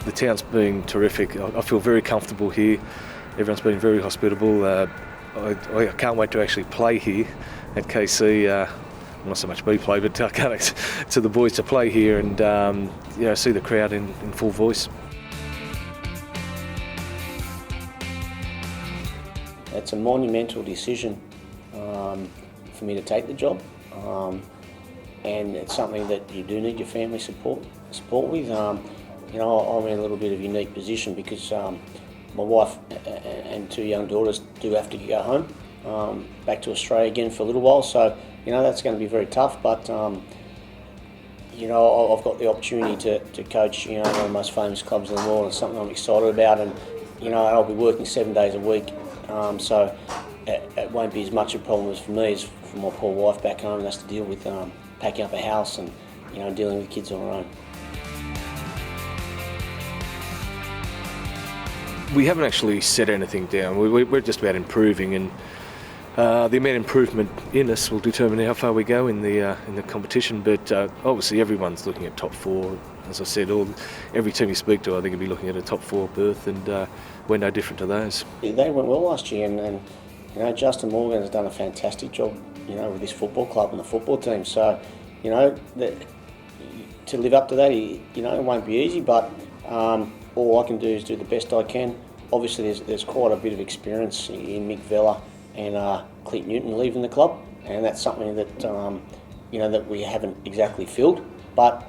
the town's been terrific. I feel very comfortable here. Everyone's been very hospitable. I can't wait to actually play here at KC. Not so much me play, but I can't to the boys to play here and see the crowd in full voice. It's a monumental decision for me to take the job, and it's something that you do need your family support with. I'm in a little bit of a unique position because my wife and two young daughters do have to go home back to Australia again for a little while, so that's going to be very tough. But I've got the opportunity to coach one of the most famous clubs in the world, and it's something I'm excited about. And I'll be working 7 days a week, so it won't be as much a problem as for me as for my poor wife back home, and has to deal with packing up a house and dealing with kids on her own. We haven't actually set anything down. We're just about improving, and the amount of improvement in us will determine how far we go in the competition. But obviously, everyone's looking at top four. As I said, every team you speak to, I think, will be looking at a top four berth, and we're no different to those. They went well last year, and Justin Morgan has done a fantastic job, with this football club and the football team. So, to live up to that, it won't be easy, but all I can do is do the best I can. Obviously, there's quite a bit of experience in Mick Vella and Clint Newton leaving the club, and that's something that that we haven't exactly filled. But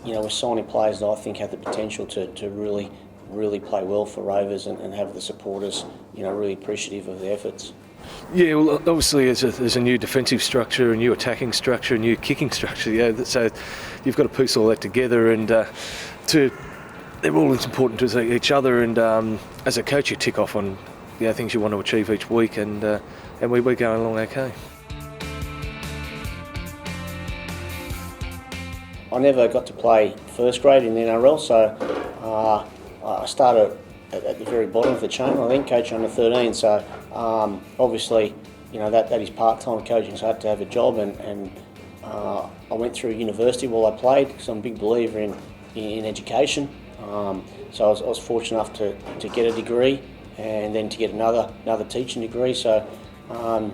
we're signing players that I think have the potential to really play well for Rovers and have the supporters really appreciative of their efforts. Yeah, well, obviously there's a new defensive structure, a new attacking structure, a new kicking structure. Yeah, so you've got to piece all that together, and they're all important to each other. And as a coach, you tick off on things you want to achieve each week, and we're going along okay. I never got to play first grade in the NRL, so I started at the very bottom of the chain. I then coached under 13, so obviously that is part-time coaching, so I had to have a job, and I went through university while I played because I'm a big believer in education. So I was fortunate enough to get a degree and then to get another teaching degree. So I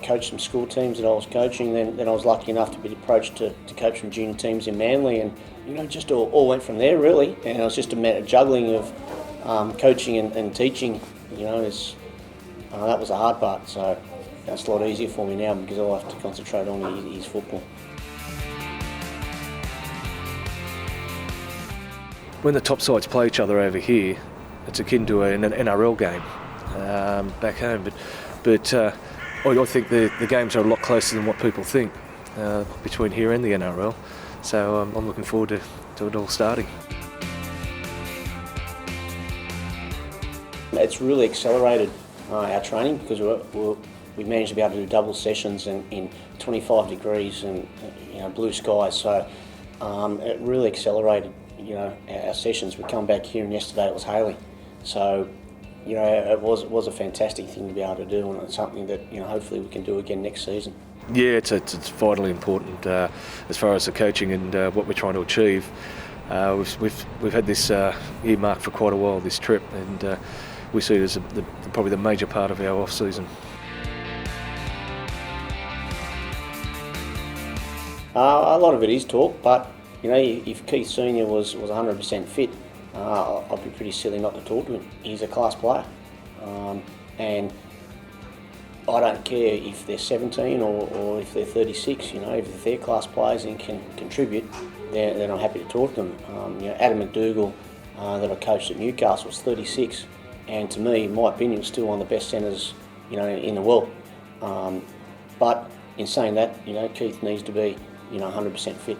coached some school teams that I was coaching. Then I was lucky enough to be approached to coach some junior teams in Manly, and just all went from there really. And it was just a matter of juggling of coaching and teaching. That was the hard part. So that's a lot easier for me now because all I have to concentrate on is football. When the top sides play each other over here, it's akin to an NRL game back home. But I think the games are a lot closer than what people think between here and the NRL. So I'm looking forward to it all starting. It's really accelerated our training because we managed to be able to do double sessions in 25 degrees and blue skies. So it really accelerated our sessions. We come back here, and yesterday it was hailing. So it was a fantastic thing to be able to do, and it's something that hopefully we can do again next season. Yeah, it's vitally important as far as the coaching and what we're trying to achieve. We've had this earmarked for quite a while, this trip, and we see it as probably the major part of our off season. A lot of it is talk, but if Keith Senior was 100% fit, I'd be pretty silly not to talk to him. He's a class player, and I don't care if they're 17 or if they're 36. If they're class players and can contribute, then I'm happy to talk to them. Adam McDougall, that I coached at Newcastle, was 36, and to me, in my opinion, was still one of the best centres in the world. But in saying that, Keith needs to be 100% fit.